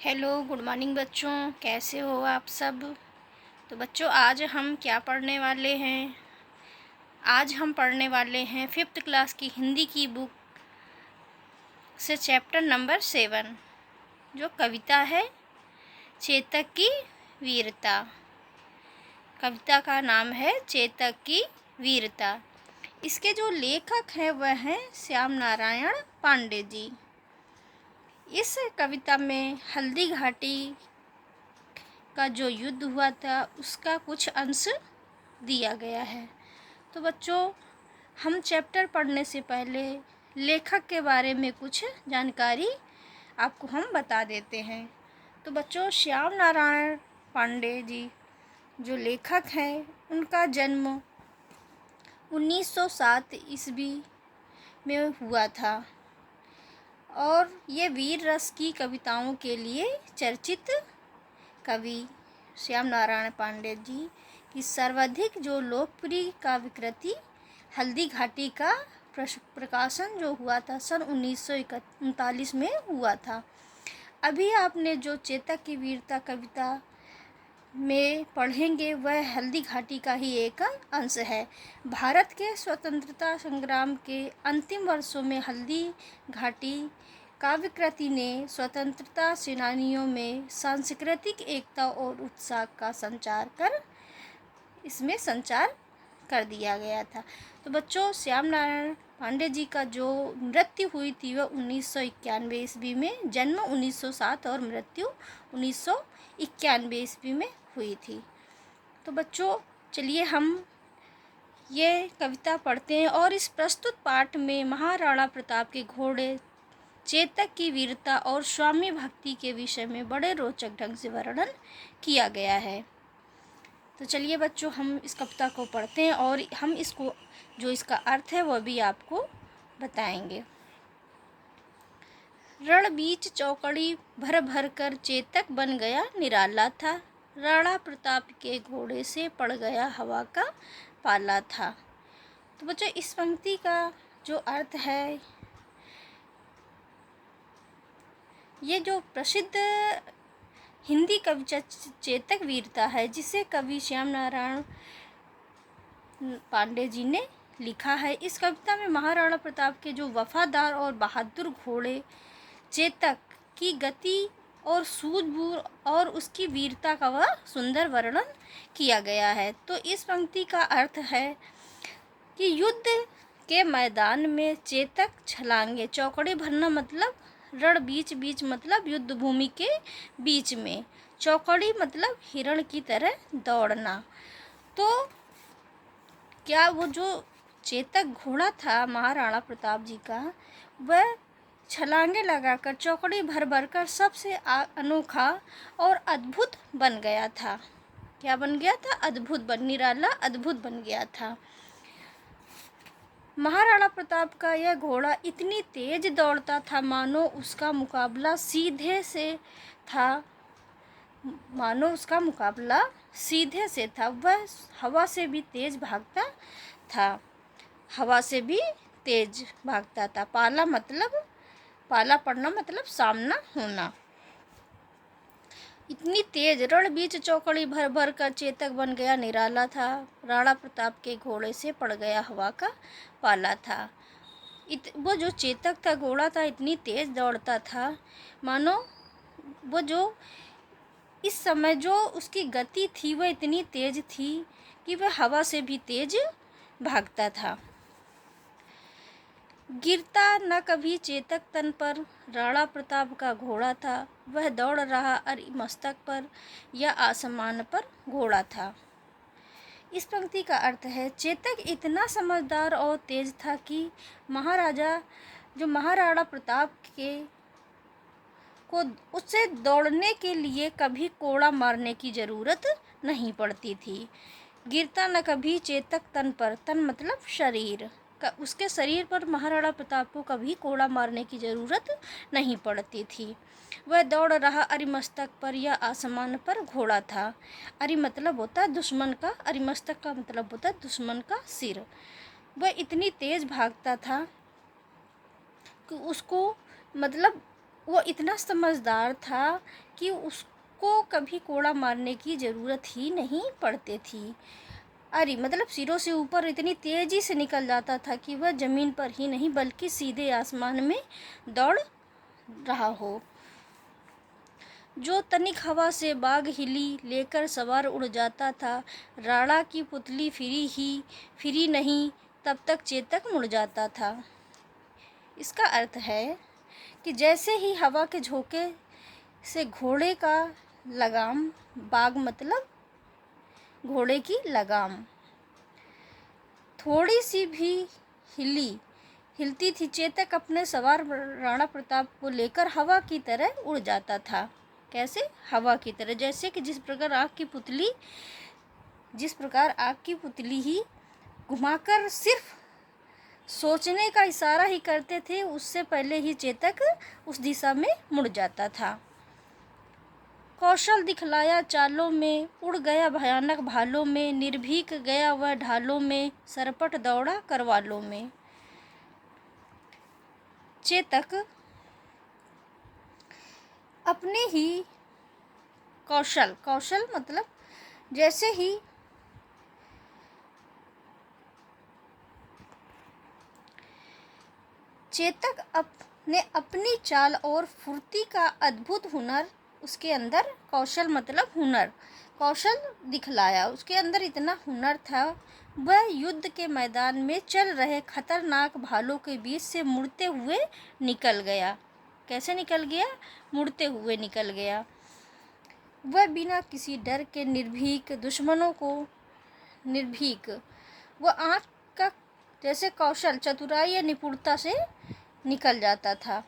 Hello, good morning बच्चों। कैसे हो आप सब। तो बच्चों, आज हम क्या पढ़ने वाले हैं। आज हम पढ़ने वाले हैं 5th क्लास की हिंदी की बुक से चैप्टर नंबर 7, जो कविता है चेतक की वीरता। कविता का नाम है चेतक की वीरता। इसके जो लेखक हैं वह हैं श्याम नारायण पांडे जी। इस कविता में हल्दी घाटी का जो युद्ध हुआ था उसका कुछ अंश दिया गया है। तो बच्चों, हम चैप्टर पढ़ने से पहले लेखक के बारे में कुछ जानकारी आपको हम बता देते हैं। तो बच्चों, श्याम नारायण पांडे जी जो लेखक हैं, उनका जन्म 1907 ईस्वी में हुआ था और ये वीर रस की कविताओं के लिए चर्चित कवि श्याम नारायण पांडे जी की सर्वाधिक जो लोकप्रिय काव्य कृति हल्दी घाटी का प्रकाशन जो हुआ था सन 1939 में हुआ था। अभी आपने जो चेतक की वीरता कविता में पढ़ेंगे वह हल्दी घाटी का ही एक अंश है। भारत के स्वतंत्रता संग्राम के अंतिम वर्षों में हल्दी घाटी काव्य कृति ने स्वतंत्रता सेनानियों में सांस्कृतिक एकता और उत्साह का इसमें संचार कर दिया गया था। तो बच्चों, श्याम नारायण पांडे जी का जो मृत्यु हुई थी वह 1991 ईस्वी में, जन्म 1907 और मृत्यु 1991 ईस्वी में हुई थी। तो बच्चों, चलिए हम ये कविता पढ़ते हैं और इस प्रस्तुत पाठ में महाराणा प्रताप के घोड़े चेतक की वीरता और स्वामी भक्ति के विषय में बड़े रोचक ढंग से वर्णन किया गया है। तो चलिए बच्चों, हम इस कविता को पढ़ते हैं और हम इसको जो इसका अर्थ है वह भी आपको बताएंगे। रण बीच चौकड़ी भर भर कर चेतक बन गया निराला था। राणा प्रताप के घोड़े से पड़ गया हवा का पाला था। तो बच्चों, इस पंक्ति का जो अर्थ है, ये जो प्रसिद्ध हिंदी कविता चेतक वीरता है जिसे कवि श्याम नारायण पांडे जी ने लिखा है। इस कविता में महाराणा प्रताप के जो वफादार और बहादुर घोड़े चेतक की गति और सूझबूझ और उसकी वीरता का वह सुंदर वर्णन किया गया है। तो इस पंक्ति का अर्थ है कि युद्ध के मैदान में चेतक छलांगे, चौकड़ी भरना मतलब रण बीच बीच मतलब युद्ध भूमि के बीच में, चौकड़ी मतलब हिरण की तरह दौड़ना। तो क्या वो जो चेतक घोड़ा था महाराणा प्रताप जी का, वह छलांगे लगाकर चौकड़ी भर भर कर सबसे अनोखा और अद्भुत बन गया था। क्या बन गया था? अद्भुत निराला अद्भुत बन गया था। महाराणा प्रताप का यह घोड़ा इतनी तेज दौड़ता था मानो उसका मुकाबला सीधे से था। वह हवा से भी तेज भागता था। पाला पड़ना मतलब सामना होना। इतनी तेज रण बीच चौकड़ी भर भर कर चेतक बन गया निराला था। राणा प्रताप के घोड़े से पड़ गया हवा का पाला था। वो जो चेतक था, घोड़ा था, इतनी तेज दौड़ता था मानो वो जो इस समय जो उसकी गति थी वह इतनी तेज थी कि वह हवा से भी तेज भागता था। गिरता न कभी चेतक तन पर राणा प्रताप का घोड़ा था। वह दौड़ रहा अरिमस्तक पर या आसमान पर घोड़ा था। इस पंक्ति का अर्थ है, चेतक इतना समझदार और तेज था कि महाराणा प्रताप को उससे दौड़ने के लिए कभी कोड़ा मारने की जरूरत नहीं पड़ती थी। गिरता न कभी चेतक तन पर, तन मतलब शरीर, उसके शरीर पर महाराणा प्रताप को कभी कोड़ा मारने की जरूरत नहीं पड़ती थी। वह दौड़ रहा अरिमस्तक पर या आसमान पर घोड़ा था। अरि मतलब होता है दुश्मन का, अरिमस्तक का मतलब होता है दुश्मन का सिर। वह इतनी तेज भागता था कि उसको मतलब वो इतना समझदार था कि उसको कभी कोड़ा मारने की ज़रूरत ही नहीं पड़ती थी। अरे मतलब सिरों से ऊपर इतनी तेज़ी से निकल जाता था कि वह ज़मीन पर ही नहीं बल्कि सीधे आसमान में दौड़ रहा हो। जो तनिक हवा से बाग हिली लेकर सवार उड़ जाता था, राणा की पुतली फिरी नहीं, तब तक चेतक मुड़ जाता था। इसका अर्थ है कि जैसे ही हवा के झोंके से घोड़े का लगाम, बाग मतलब घोड़े की लगाम, थोड़ी सी भी हिलती थी, चेतक अपने सवार राणा प्रताप को लेकर हवा की तरह उड़ जाता था। कैसे? हवा की तरह। जैसे कि जिस प्रकार आग की पुतली ही घुमाकर सिर्फ सोचने का इशारा ही करते थे, उससे पहले ही चेतक उस दिशा में मुड़ जाता था। कौशल दिखलाया चालों में, उड़ गया भयानक भालों में, निर्भीक गया वह ढालों में, सरपट दौड़ा करवालों में। चेतक अपने ही कौशल मतलब जैसे ही चेतक अपनी चाल और फुर्ती का अद्भुत हुनर, उसके अंदर कौशल मतलब हुनर, कौशल दिखलाया, उसके अंदर इतना हुनर था, वह युद्ध के मैदान में चल रहे खतरनाक भालों के बीच से मुड़ते हुए निकल गया। कैसे निकल गया? मुड़ते हुए निकल गया। वह बिना किसी डर के वह आँख का जैसे कौशल, चतुराई या निपुणता से निकल जाता था।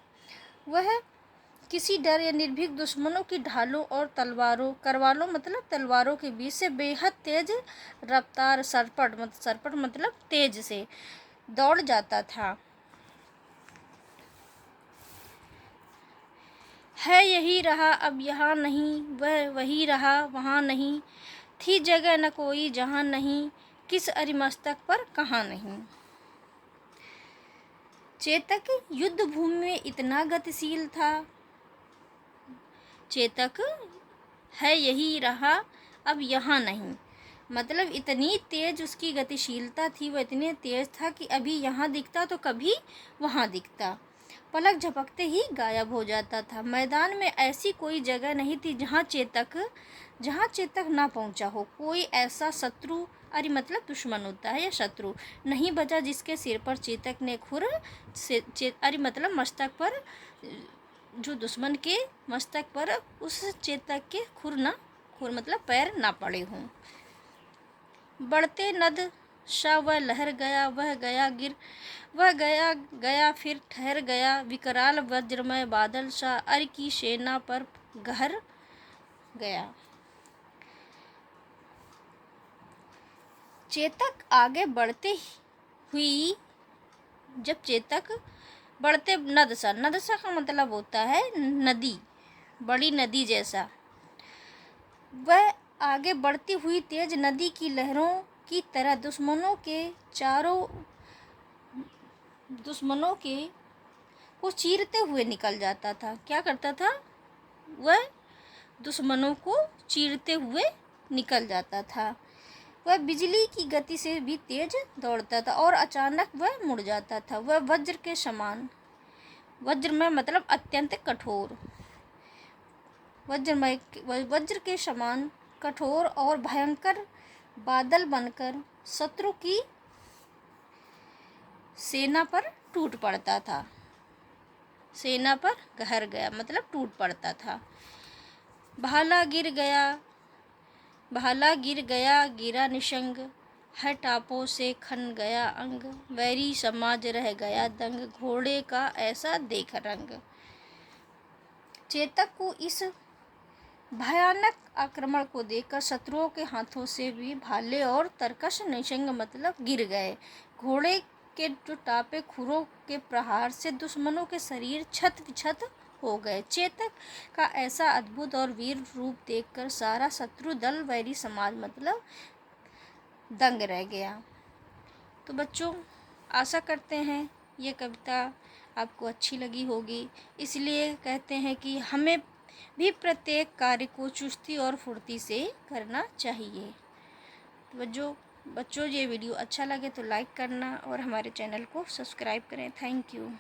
वह किसी डर या निर्भीक दुश्मनों की ढालों और करवालों मतलब तलवारों के बीच से बेहद तेज रफ्तार, सरपट मतलब तेज से दौड़ जाता था। है यही रहा अब यहाँ नहीं, वह वही रहा वहाँ नहीं, थी जगह न कोई जहाँ नहीं, किस अरिमस्तक पर कहाँ नहीं। चेतक युद्ध भूमि में इतना गतिशील था। चेतक है यही रहा अब यहाँ नहीं, मतलब इतनी तेज उसकी गतिशीलता थी, वह इतने तेज था कि अभी यहाँ दिखता तो कभी वहाँ दिखता, पलक झपकते ही गायब हो जाता था। मैदान में ऐसी कोई जगह नहीं थी जहाँ चेतक ना पहुँचा हो। कोई ऐसा शत्रु, अरे मतलब दुश्मन होता है या शत्रु, नहीं बचा जिसके सिर पर चेतक ने अरे मतलब मस्तक पर, जो दुश्मन के मस्तक पर उस चेतक के खुर मतलब पैर ना पड़े हों। बढ़ते नद शाह वह लहर गया, वह गया फिर ठहर गया, विकराल वज्रमय बादल सा अर की सेना पर गहर गया। चेतक आगे बढ़ते हुई, जब चेतक बढ़ते नद सा का मतलब होता है नदी, बड़ी नदी जैसा, वह आगे बढ़ती हुई तेज नदी की लहरों की तरह दुश्मनों के को चीरते हुए निकल जाता था। क्या करता था? वह दुश्मनों को चीरते हुए निकल जाता था। वह बिजली की गति से भी तेज दौड़ता था और अचानक वह मुड़ जाता था। वह वज्र में मतलब अत्यंत कठोर, वज्र के समान कठोर और भयंकर बादल बनकर शत्रु की सेना पर टूट पड़ता था। सेना पर गहर गया मतलब टूट पड़ता था। भाला गिर गया गिरा निशंग, है टापों से खन गया अंग, वैरी समाज रह गया दंग, घोड़े का ऐसा देख रंग। चेतक को इस भयानक आक्रमण को देखकर शत्रुओं के हाथों से भी भाले और तरकश निशंग मतलब गिर गए। घोड़े के जो टापे खुरों के प्रहार से दुश्मनों के शरीर छत विछत हो गए। चेतक का ऐसा अद्भुत और वीर रूप देखकर सारा शत्रु दल, वैरी समाज मतलब दंग रह गया। तो बच्चों, आशा करते हैं ये कविता आपको अच्छी लगी होगी। इसलिए कहते हैं कि हमें भी प्रत्येक कार्य को चुस्ती और फुर्ती से करना चाहिए। तो बच्चों ये वीडियो अच्छा लगे तो लाइक करना और हमारे चैनल को सब्सक्राइब करें। Thank you.